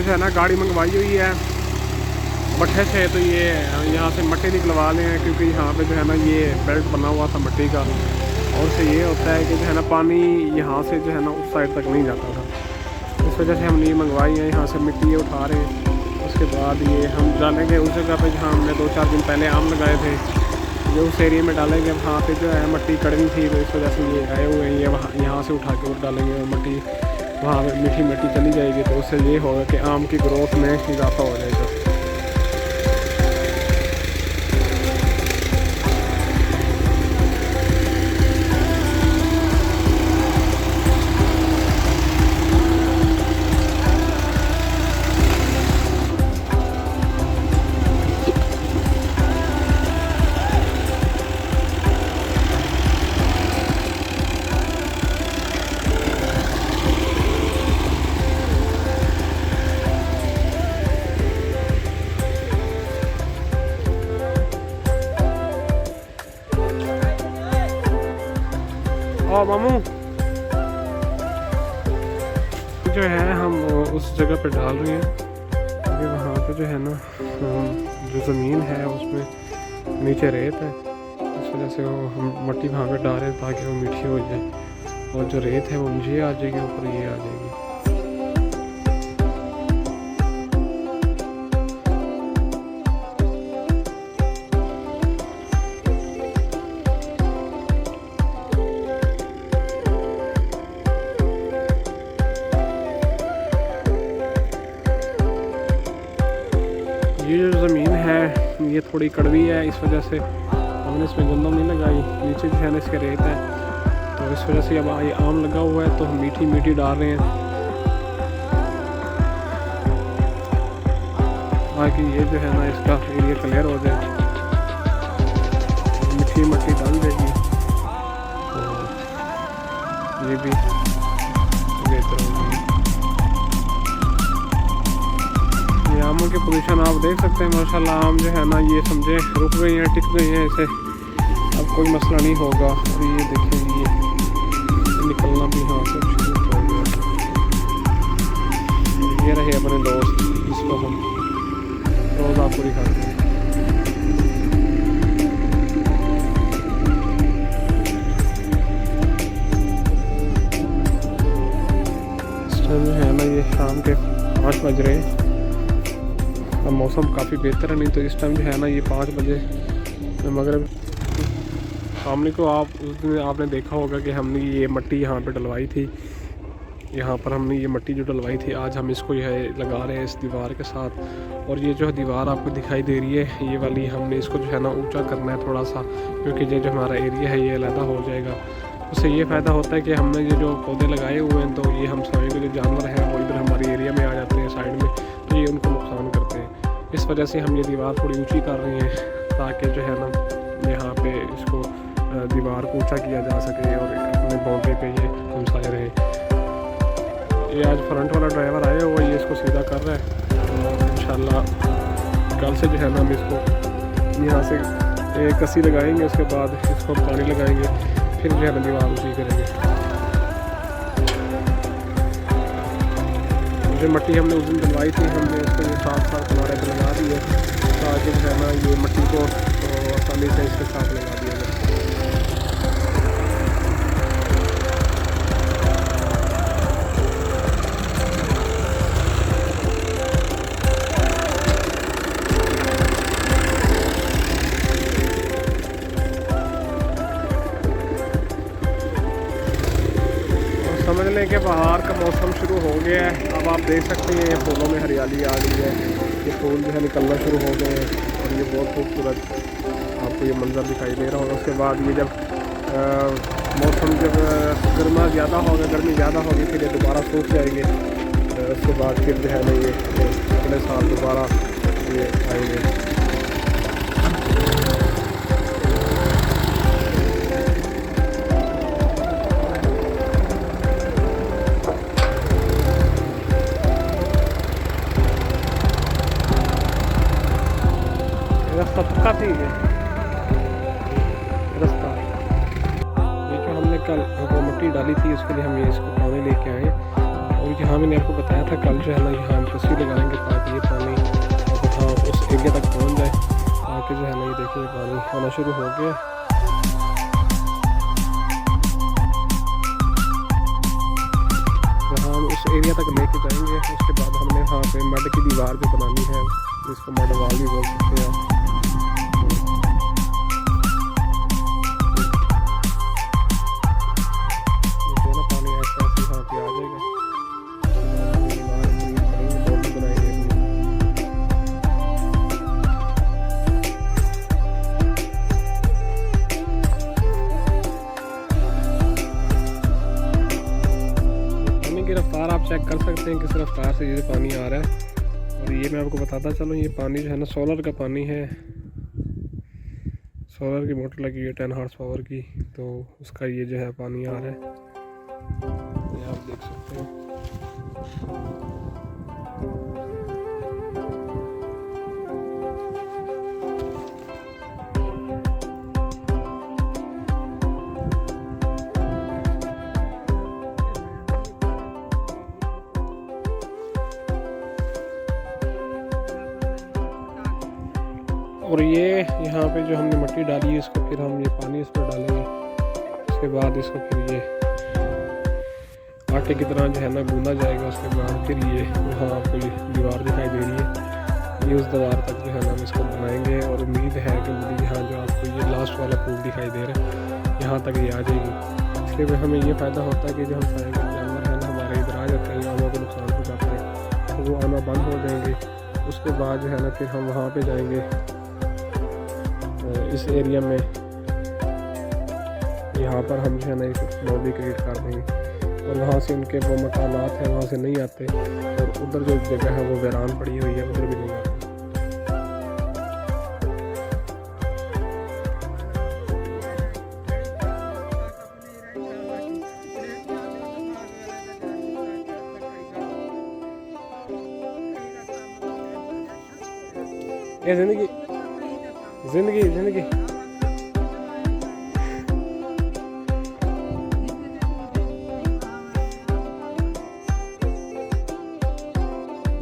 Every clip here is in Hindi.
जो है ना गाड़ी मंगवाई हुई है भट्ठे से, तो ये यहाँ से मट्टी निकलवा लें क्योंकि यहाँ पे जो है ना ये बेल्ट बना हुआ था मट्टी का, और उससे ये होता है कि जो है ना पानी यहाँ से जो है ना उस साइड तक नहीं जाता था। इस वजह से हमने ये मंगवाई है। यहाँ से मिट्टी उठा रहे हैं, उसके बाद ये हम डालेंगे उस जगह पे जहाँ हमने 2-4 दिन पहले आम लगाए थे, जो उस एरिया में डालेंगे। वहाँ पे जो है मट्टी कड़वी थी, तो इस वजह से ये आए हुए हैं, ये वहाँ यहाँ से उठा के और डालेंगे, और मट्टी वहाँ पर मीठी मिट्टी चली जाएगी, तो उससे ये होगा कि आम की ग्रोथ में इजाफा हो जाएगा। और मामू जो है हम उस जगह पे डाल रहे हैं, क्योंकि वहाँ पे जो है ना जो ज़मीन है उसमें नीचे रेत है, इस वजह से वो हम मट्टी वहाँ पे डाल रहे हैं ताकि वो मीठी हो जाए, और जो रेत है वो नीचे आ जाएगी, ऊपर ये आ जाएगी। ये जो ज़मीन है ये थोड़ी कड़वी है, इस वजह से हमने इसमें गंदम नहीं लगाई। नीचे जो है ना इसके रेत है, तो इस वजह से अब ये आम लगा हुआ है, तो हम मीठी मीठी डाल रहे हैं ताकि ये जो है ना इसका एरिया क्लियर हो जाए। मीठी मिट्टी डाल देगी तो ये भी बेहतर होगी। आमों की पोजीशन आप देख सकते हैं, माशाल्लाह आम जो है ना ये समझे रुक गई हैं, टिक गई हैं, ऐसे अब कोई मसला नहीं होगा। और ये देखें ये निकलना भी यहाँ से शुरू हो गया। ये रहे अपने दोस्त, जिसको हम रोज़ आप पूरी खाते हैं। इस टाइम जो है ना ये शाम के 5 बज रहे हैं, अब मौसम काफ़ी बेहतर है, नहीं तो इस टाइम जो है ना ये 5 बजे मगरिब। सामने को आप उस दिन आपने देखा होगा कि हमने ये मट्टी यहाँ पे डलवाई थी, यहाँ पर हमने ये मट्टी जो डलवाई थी, आज हम इसको यह लगा रहे हैं इस दीवार के साथ। और ये जो दीवार आपको दिखाई दे रही है ये वाली, हमने इसको जो है ना ऊंचा करना है थोड़ा सा, क्योंकि ये जो हमारा एरिया है ये अलहदा हो जाएगा। उससे ये फ़ायदा होता है कि हमने ये जो पौधे लगाए हुए हैं, तो ये हम सारे के जो जानवर हैं वो इधर हमारे एरिया में आ जाते हैं साइड में, तो ये उनको नुकसान करते हैं। इस वजह से हम ये दीवार थोड़ी ऊंची कर रहे हैं, ताकि जो है ना यहाँ पे इसको दीवार को ऊंचा किया जा सके और अपने बाउंड्री पे ये घुमसाए रहे। ये आज फ्रंट वाला ड्राइवर आया हुआ ये इसको सीधा कर रहा है, और इंशाल्लाह कल से जो है ना हम इसको यहाँ से एक कस्सी लगाएंगे, उसके बाद इसको पानी लगाएंगे, फिर जो है ना दीवार ऊँची करेंगे। जो मट्टी हमने उस दिन डलवाई थी, हमने इसको ये साथ हमारे पे लगा दी है, ताकि जो है ना ये मट्टी को आसानी से इसके साथ लगा दिया जाए। समझ लें कि बाहर का मौसम शुरू हो गया है। अब आप देख सकते हैं फूलों में हरियाली आ गई है, ये फूल जो है निकलना शुरू हो गए हैं, और ये बहुत खूबसूरत आपको ये मंज़र दिखाई दे रहा होगा। उसके बाद ये जब मौसम जब गर्मी ज़्यादा होगी फिर ये दोबारा सूख जाएंगे, उसके बाद फिर जो है ना ये अगले साल दोबारा ये आएंगे। रास्ता पक्का थी ये रास्ता, ये जो हमने कल वो मिट्टी डाली थी उसके लिए हम ये इसको पानी लेके आए, और यहाँ मैंने आपको बताया था कल जो है ना यहाँ हम रस्सी लगाएंगे ताकि ये पानी हाँ उस एरिया तक पहुँच जाए, ताकि जो है ना ये देखिए पानी आना शुरू हो गया। यहाँ हम उस एरिया तक लेके जाएंगे। उसके बाद हमने यहाँ पे मड की दीवार भी बनानी है, जिसको मड वाल भी बोल सकते हैं। पानी ऐसे ऐसे यहाँ पे आ जाएगा, की रफ्तार आप चेक कर सकते हैं किस रफ्तार से ये पानी आ रहा है। और ये मैं आपको बताता चलूँ, ये पानी जो है ना सोलर का पानी है, सोलर की मोटर लगी है 10 हॉर्स पावर की, तो उसका ये जो है पानी आ रहा है, ये आप देख सकते हैं। और ये यहाँ पे जो हमने मिट्टी डाली है इसको फिर हम ये पानी इस पर डालेंगे। उसके बाद इसको फिर ये आटे की तरह जो है ना गूंदा जाएगा। उसके बाद फिर ये वहाँ आपको ये दीवार दिखाई दे रही है, ये उस दीवार तक जो है ना हम इसको बनाएंगे। और उम्मीद है कि मुझे यहाँ जो आपको ये लास्ट वाला पुल दिखाई दे रहा है यहाँ तक ये आ जाएगी। इसके में हमें ये फ़ायदा होता है कि जो हम जानवर है ना हमारे इधर आ जाते हैं, आमों को नुकसान हो जाता है, तो वो आना बंद हो जाएंगे। उसके बाद जो है ना फिर हम वहाँ पर जाएँगे इस एरिया में, यहाँ पर हम जो है ना एक बाउंड्री क्रिएट कर देंगे और वहाँ से उनके वो मकानात हैं वहाँ से नहीं आते, और उधर जो जगह है वो वीरान पड़ी हुई है, उधर भी नहीं आते। ये जिंदगी जिंदगी जिंदगी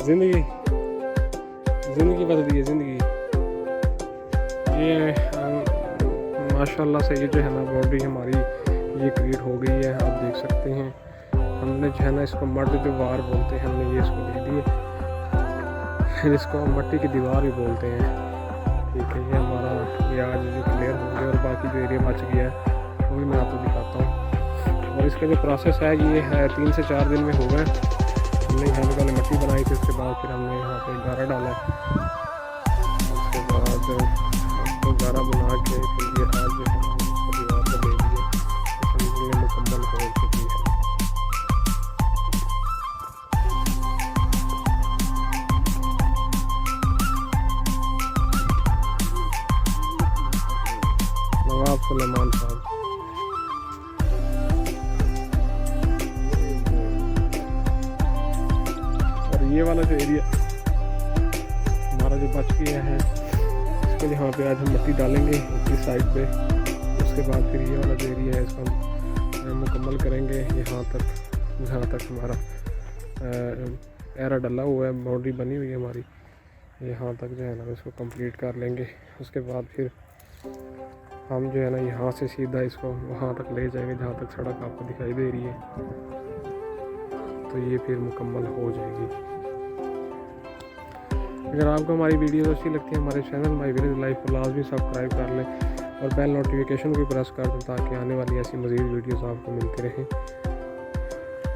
जिंदगी ज़िंदगी बदली है ज़िंदगी। ये माशाल्लाह से ये जो है ना बाउंड्री हमारी ये क्रिएट हो गई है, आप देख सकते हैं। हमने जो है ना इसको मड दीवार बोलते हैं, हमने ये इसको दे दिए, इसको मट्टी की दीवार भी बोलते हैं। ठीक है, ये हमारा ये आज जो क्लियर हो गया, और बाकी जो एरिया बच गया है वो भी मैं आपको दिखाता हूँ। और इसका जो प्रोसेस है ये है 3 से 4 दिन में होगा। हमने यहाँ पे पहले मिट्टी बनाई थी, उसके बाद फिर हमने यहाँ पे गारा डाला, उसके बाद उसको गारा बना के फिर ये आज जो है उसको दीवार पर दे दिए, तो मुकम्मल हो चुकी है। नवाब सुलेमान साहब, ये वाला जो एरिया हमारा जो बच गया है इसको यहाँ पे आज हम मिट्टी डालेंगे इस साइड पे। उसके बाद फिर ये वाला जो एरिया है इसको हम मुकम्मल करेंगे यहाँ तक, जहाँ तक हमारा एरा डला हुआ है, बाउंड्री बनी हुई है हमारी, यहाँ तक जो है ना इसको कंप्लीट कर लेंगे। उसके बाद फिर हम जो है ना यहाँ से सीधा इसको वहाँ तक ले जाएंगे जहाँ तक सड़क आपको दिखाई दे रही है, तो ये फिर मुकम्मल हो जाएगी। अगर आपको हमारी वीडियो अच्छी लगती है, हमारे चैनल माई विलेज लाइफ को लाजमी सब्सक्राइब कर लें और बेल नोटिफिकेशन भी प्रेस कर दें, ताकि आने वाली ऐसी मज़ीद वीडियोस आपको मिलती रहें।